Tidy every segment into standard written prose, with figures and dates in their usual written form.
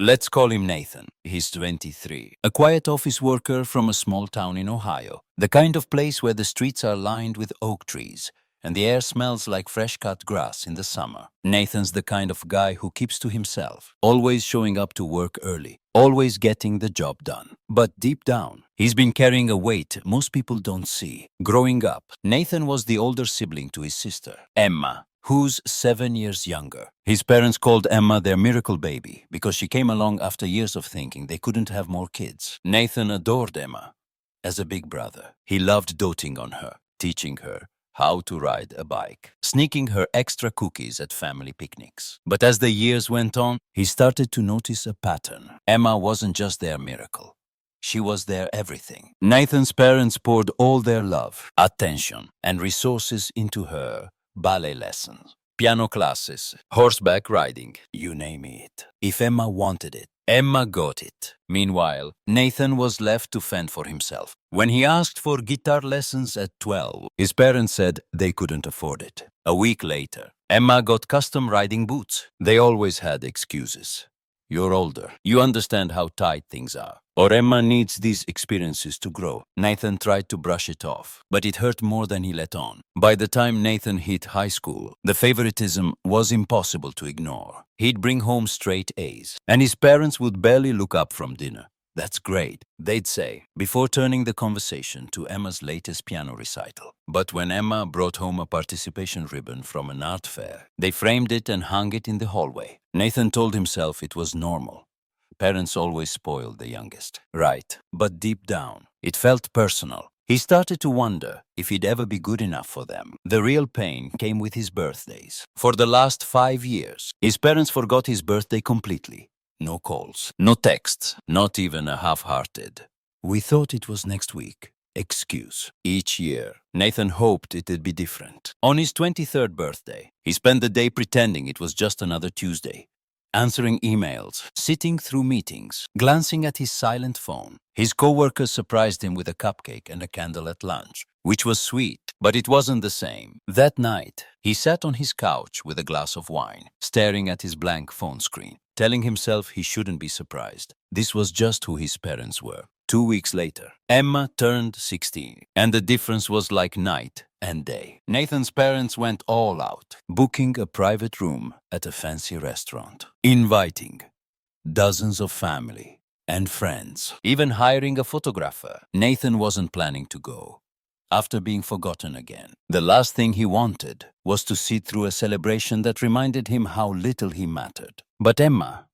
Let's call him Nathan. He's 23. A quiet office worker from a small town in Ohio. The kind of place where the streets are lined with oak trees and the air smells like fresh-cut grass in the summer. Nathan's the kind of guy who keeps to himself, always showing up to work early, always getting the job done. But deep down, he's been carrying a weight most people don't see. Growing up, Nathan was the older sibling to his sister, Emma, who's 7 years younger. His parents called Emma their miracle baby because she came along after years of thinking they couldn't have more kids. Nathan adored Emma as a big brother. He loved doting on her, teaching her how to ride a bike, sneaking her extra cookies at family picnics. But as the years went on, he started to notice a pattern. Emma wasn't just their miracle. She was their everything. Nathan's parents poured all their love, attention, and resources into her ballet lessons, piano classes, horseback riding, you name it. If Emma wanted it, Emma got it. Meanwhile, Nathan was left to fend for himself. When he asked for guitar lessons at 12, his parents said they couldn't afford it. A week later, Emma got custom riding boots. They always had excuses. You're older. You understand how tight things are. Or Emma needs these experiences to grow. Nathan tried to brush it off, but it hurt more than he let on. By the time Nathan hit high school, the favoritism was impossible to ignore. He'd bring home straight A's, and his parents would barely look up from dinner. That's great, they'd say, before turning the conversation to Emma's latest piano recital. But when Emma brought home a participation ribbon from an art fair, they framed it and hung it in the hallway. Nathan told himself it was normal. Parents always spoiled the youngest. Right, but deep down, it felt personal. He started to wonder if he'd ever be good enough for them. The real pain came with his birthdays. For the last 5 years, his parents forgot his birthday completely. No calls, no texts, not even a half-hearted "we thought it was next week" excuse. Each year, Nathan hoped it'd be different. On his 23rd birthday, he spent the day pretending it was just another Tuesday, answering emails, sitting through meetings, glancing at his silent phone. His coworkers surprised him with a cupcake and a candle at lunch, which was sweet, but it wasn't the same. That night, he sat on his couch with a glass of wine, staring at his blank phone screen, telling himself he shouldn't be surprised. This was just who his parents were. 2 weeks later, Emma turned 16, and the difference was like night and day. Nathan's parents went all out, booking a private room at a fancy restaurant, inviting dozens of family and friends, even hiring a photographer. Nathan wasn't planning to go. After being forgotten again, the last thing he wanted was to sit through a celebration that reminded him how little he mattered. But Emma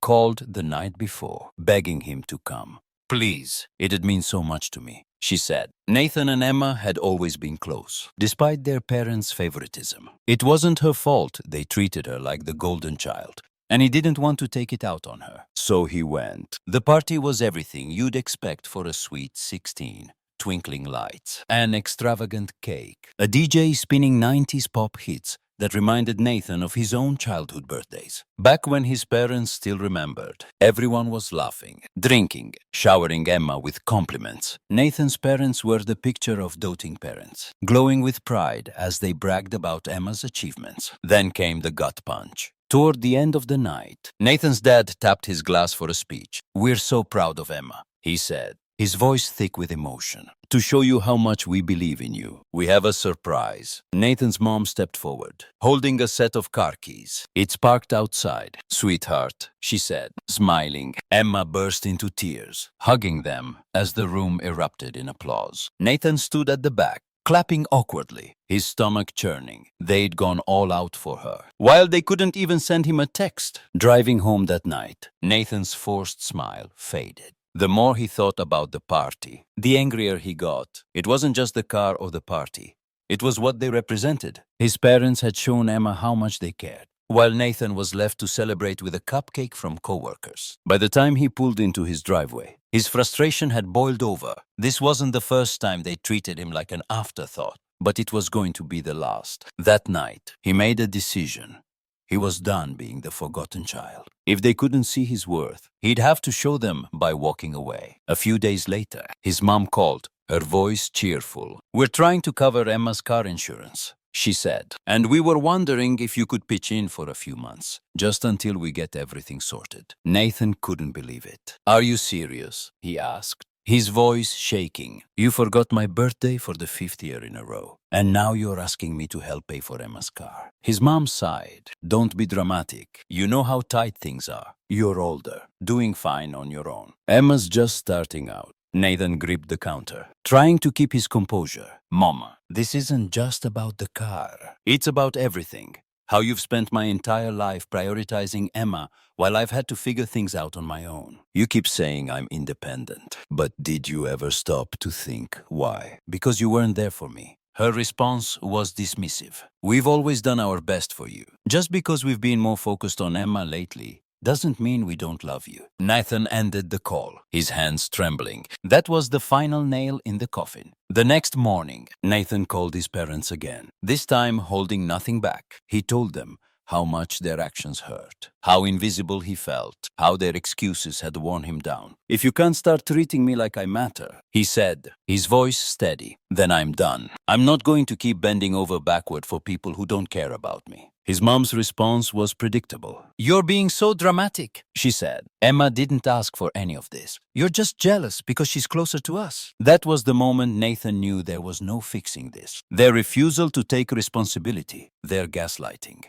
called the night before, begging him to come. "Please, it'd mean so much to me," she said. Nathan and Emma had always been close, despite their parents' favoritism. It wasn't her fault they treated her like the golden child, and he didn't want to take it out on her. So he went. The party was everything you'd expect for a sweet 16. Twinkling lights, an extravagant cake, a DJ spinning 90s pop hits that reminded Nathan of his own childhood birthdays. Back when his parents still remembered, everyone was laughing, drinking, showering Emma with compliments. Nathan's parents were the picture of doting parents, glowing with pride as they bragged about Emma's achievements. Then came the gut punch. Toward the end of the night, Nathan's dad tapped his glass for a speech. "We're so proud of Emma," he said, his voice thick with emotion. "To show you how much we believe in you, we have a surprise." Nathan's mom stepped forward, holding a set of car keys. "It's parked outside." "Sweetheart," she said, smiling. Emma burst into tears, hugging them as the room erupted in applause. Nathan stood at the back, clapping awkwardly, his stomach churning. They'd gone all out for her, while they couldn't even send him a text. Driving home that night, Nathan's forced smile faded. The more he thought about the party, the angrier he got. It wasn't just the car or the party. It was what they represented. His parents had shown Emma how much they cared, while Nathan was left to celebrate with a cupcake from coworkers. By the time he pulled into his driveway, his frustration had boiled over. This wasn't the first time they treated him like an afterthought, but it was going to be the last. That night, he made a decision. He was done being the forgotten child. If they couldn't see his worth, he'd have to show them by walking away. A few days later, his mom called, her voice cheerful. "We're trying to cover Emma's car insurance. she said. And we were wondering if you could pitch in for a few months, just until we get everything sorted. Nathan couldn't believe it. Are you serious? He asked, his voice shaking. You forgot my birthday for the 5th year in a row. And now you're asking me to help pay for Emma's car. His mom sighed. Don't be dramatic. You know how tight things are. You're older, doing fine on your own. Emma's just starting out. Nathan gripped the counter, trying to keep his composure. Mama, this isn't just about the car. It's about everything. How you've spent my entire life prioritizing Emma while I've had to figure things out on my own. You keep saying I'm independent, but did you ever stop to think why? Because you weren't there for me. Her response was dismissive. We've always done our best for you. Just because we've been more focused on Emma lately doesn't mean we don't love you. Nathan ended the call, his hands trembling. That was the final nail in the coffin. The next morning, Nathan called his parents again, this time holding nothing back. He told them how much their actions hurt, how invisible he felt, how their excuses had worn him down. If you can't start treating me like I matter, he said, his voice steady, then I'm done. I'm not going to keep bending over backward for people who don't care about me. His mom's response was predictable. You're being so dramatic, she said. Emma didn't ask for any of this. You're just jealous because she's closer to us. That was the moment Nathan knew there was no fixing this. Their refusal to take responsibility, their gaslighting.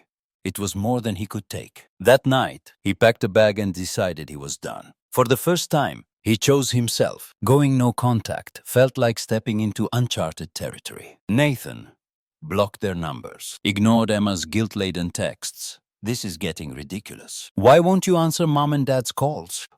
It was more than he could take. That night, he packed a bag and decided he was done. For the first time, he chose himself. Going no contact felt like stepping into uncharted territory. Nathan blocked their numbers, ignored Emma's guilt-laden texts. This is getting ridiculous. Why won't you answer mom and dad's calls?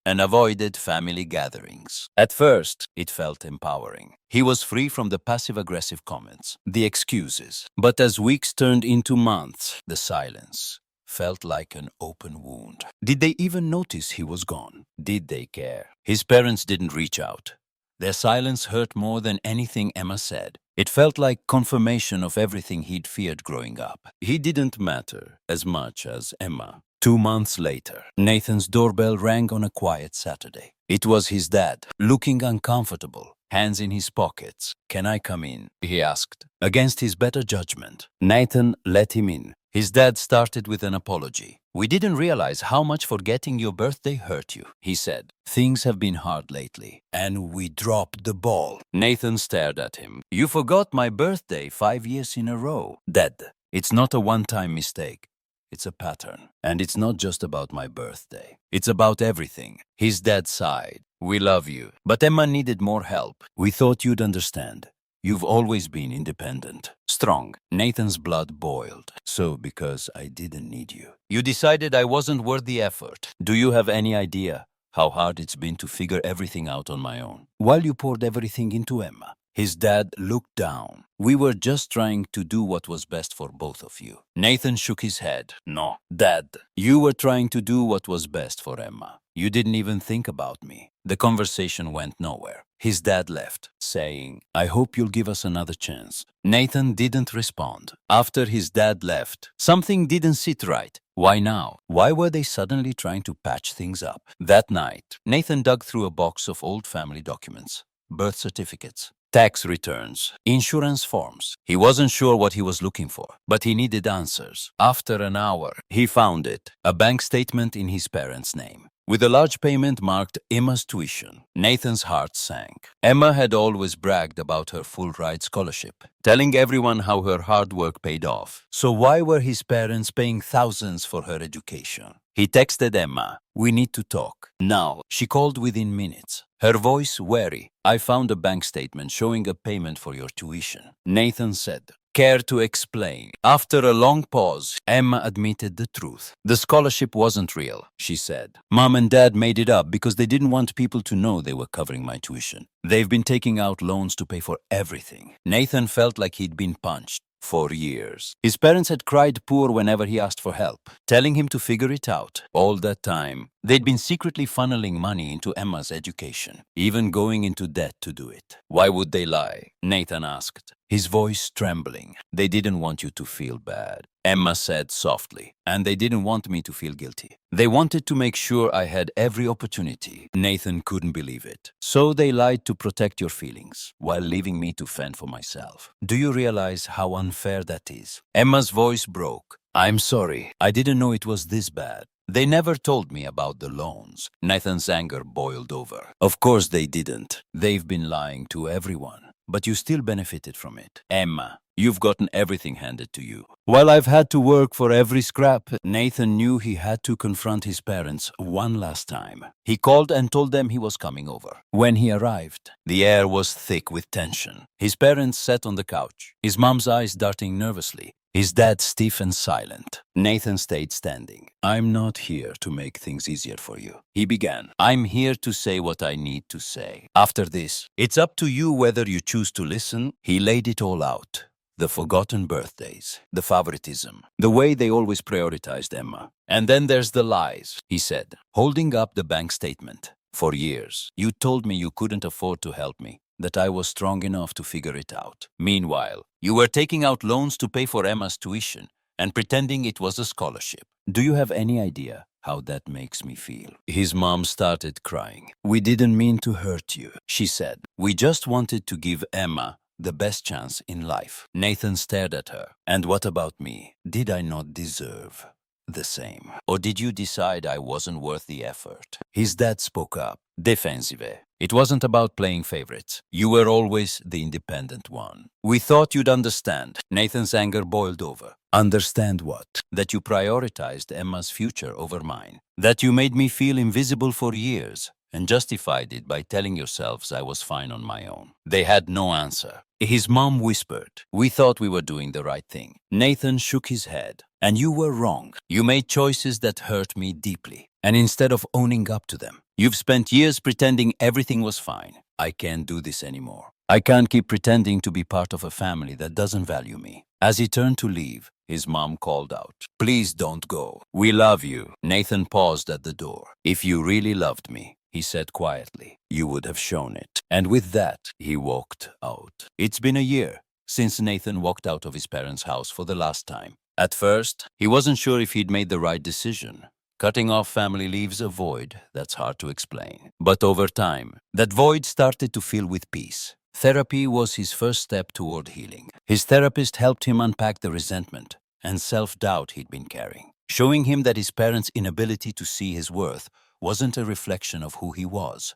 And avoided family gatherings. At first, it felt empowering. He was free from the passive-aggressive comments, the excuses. But as weeks turned into months, the silence felt like an open wound. Did they even notice he was gone? Did they care? His parents didn't reach out. Their silence hurt more than anything Emma said. It felt like confirmation of everything he'd feared growing up. He didn't matter as much as Emma. 2 months later, Nathan's doorbell rang on a quiet Saturday. It was his dad, looking uncomfortable, hands in his pockets. Can I come in? He asked. Against his better judgment, Nathan let him in. His dad started with an apology. We didn't realize how much forgetting your birthday hurt you, he said. Things have been hard lately, and we dropped the ball. Nathan stared at him. You forgot my birthday 5 years in a row. Dad, it's not a one-time mistake. It's a pattern. And it's not just about my birthday. It's about everything. His dad sighed. We love you. But Emma needed more help. We thought you'd understand. You've always been independent, strong. Nathan's blood boiled. So because I didn't need you. You decided I wasn't worth the effort. Do you have any idea how hard it's been to figure everything out on my own? While you poured everything into Emma, his dad looked down. We were just trying to do what was best for both of you. Nathan shook his head. No, Dad, you were trying to do what was best for Emma. You didn't even think about me. The conversation went nowhere. His dad left, saying, I hope you'll give us another chance. Nathan didn't respond. After his dad left, something didn't sit right. Why now? Why were they suddenly trying to patch things up? That night, Nathan dug through a box of old family documents, birth certificates, tax returns, insurance forms. He wasn't sure what he was looking for, but he needed answers. After an hour, he found it, a bank statement in his parents' name, with a large payment marked Emma's tuition. Nathan's heart sank. Emma had always bragged about her full-ride scholarship, telling everyone how her hard work paid off. So why were his parents paying thousands for her education? He texted Emma, we need to talk. Now, she called within minutes, her voice wary. I found a bank statement showing a payment for your tuition. Nathan said, care to explain? After a long pause, Emma admitted the truth. The scholarship wasn't real, she said. Mom and Dad made it up because they didn't want people to know they were covering my tuition. They've been taking out loans to pay for everything. Nathan felt like he'd been punched. For years. His parents had cried poor whenever he asked for help, telling him to figure it out. All that time, they'd been secretly funneling money into Emma's education, even going into debt to do it. Why would they lie? Nathan asked, his voice trembling. They didn't want you to feel bad. Emma said softly, and they didn't want me to feel guilty. They wanted to make sure I had every opportunity. Nathan couldn't believe it. So they lied to protect your feelings, while leaving me to fend for myself. Do you realize how unfair that is? Emma's voice broke. I'm sorry. I didn't know it was this bad. They never told me about the loans. Nathan's anger boiled over. Of course they didn't. They've been lying to everyone. But you still benefited from it. Emma, you've gotten everything handed to you. While I've had to work for every scrap, Nathan knew he had to confront his parents one last time. He called and told them he was coming over. When he arrived, the air was thick with tension. His parents sat on the couch, his mom's eyes darting nervously. His dad stiff and silent. Nathan stayed standing. I'm not here to make things easier for you, he began. I'm here to say what I need to say. After this, it's up to you whether you choose to listen. He laid it all out. The forgotten birthdays, the favoritism, the way they always prioritized Emma. And then there's the lies, he said, holding up the bank statement. For years, you told me you couldn't afford to help me, that I was strong enough to figure it out. Meanwhile, you were taking out loans to pay for Emma's tuition and pretending it was a scholarship. Do you have any idea how that makes me feel? His mom started crying. We didn't mean to hurt you, she said. We just wanted to give Emma the best chance in life. Nathan stared at her. And what about me? Did I not deserve the same? Or did you decide I wasn't worth the effort? His dad spoke up. Defensive. It wasn't about playing favorites. You were always the independent one. We thought you'd understand. Nathan's anger boiled over. Understand what? That you prioritized Emma's future over mine. That you made me feel invisible for years and justified it by telling yourselves I was fine on my own. They had no answer. His mom whispered, we thought we were doing the right thing. Nathan shook his head. And you were wrong. You made choices that hurt me deeply. And instead of owning up to them, you've spent years pretending everything was fine. I can't do this anymore. I can't keep pretending to be part of a family that doesn't value me. As he turned to leave, his mom called out, please don't go. We love you. Nathan paused at the door. If you really loved me, he said quietly, you would have shown it. And with that, he walked out. It's been a year since Nathan walked out of his parents' house for the last time. At first, he wasn't sure if he'd made the right decision. Cutting off family leaves a void that's hard to explain. But over time, that void started to fill with peace. Therapy was his first step toward healing. His therapist helped him unpack the resentment and self-doubt he'd been carrying, showing him that his parents' inability to see his worth wasn't a reflection of who he was.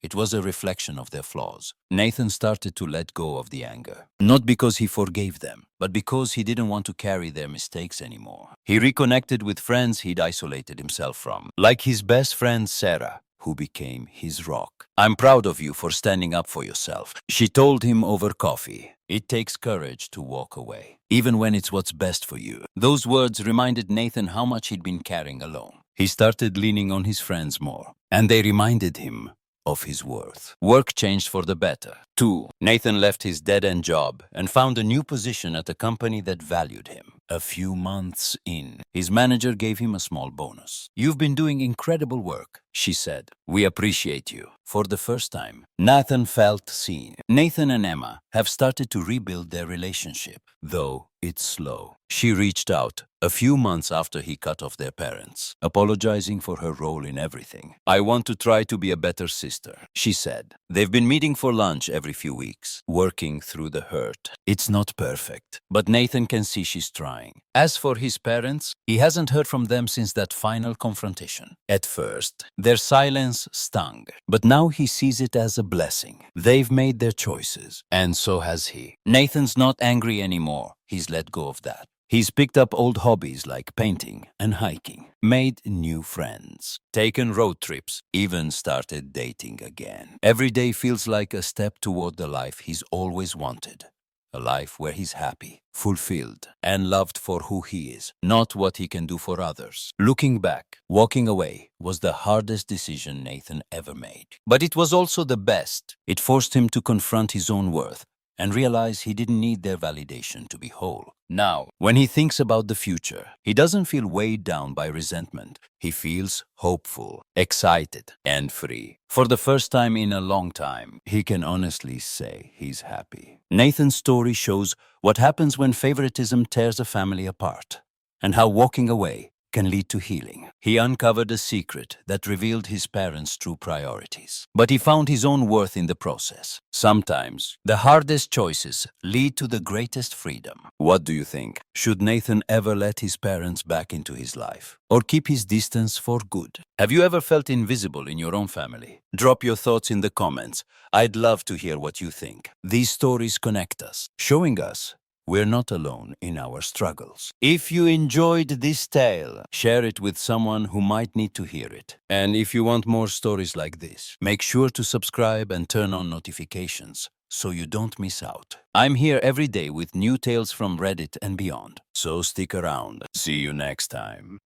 It was a reflection of their flaws. Nathan started to let go of the anger, not because he forgave them, but because he didn't want to carry their mistakes anymore. He reconnected with friends he'd isolated himself from, like his best friend Sarah, who became his rock. I'm proud of you for standing up for yourself, she told him over coffee. It takes courage to walk away, even when it's what's best for you. Those words reminded Nathan how much he'd been carrying alone. He started leaning on his friends more, and they reminded him of his worth. Work changed for the better. 2. Nathan left his dead-end job and found a new position at a company that valued him. A few months in, his manager gave him a small bonus. You've been doing incredible work, she said. We appreciate you. For the first time, Nathan felt seen. Nathan and Emma have started to rebuild their relationship, though it's slow. She reached out a few months after he cut off their parents, apologizing for her role in everything. I want to try to be a better sister, she said. They've been meeting for lunch every few weeks, working through the hurt. It's not perfect, but Nathan can see she's trying. As for his parents, he hasn't heard from them since that final confrontation. At first, their silence stung, but now he sees it as a blessing. They've made their choices, and so has he. Nathan's not angry anymore. He's let go of that. He's picked up old hobbies like painting and hiking, made new friends, taken road trips, even started dating again. Every day feels like a step toward the life he's always wanted. A life where he's happy, fulfilled, and loved for who he is, not what he can do for others. Looking back, walking away was the hardest decision Nathan ever made. But it was also the best. It forced him to confront his own worth and realize he didn't need their validation to be whole. Now, when he thinks about the future, he doesn't feel weighed down by resentment. He feels hopeful, excited, and free. For the first time in a long time, he can honestly say he's happy. Nathan's story shows what happens when favoritism tears a family apart. and how walking away can lead to healing. He uncovered a secret that revealed his parents' true priorities. But he found his own worth in the process. Sometimes, the hardest choices lead to the greatest freedom. What do you think? Should Nathan ever let his parents back into his life? Or keep his distance for good? Have you ever felt invisible in your own family? Drop your thoughts in the comments. I'd love to hear what you think. These stories connect us, showing us we're not alone in our struggles. If you enjoyed this tale, share it with someone who might need to hear it. And if you want more stories like this, make sure to subscribe and turn on notifications so you don't miss out. I'm here every day with new tales from Reddit and beyond, so stick around. See you next time.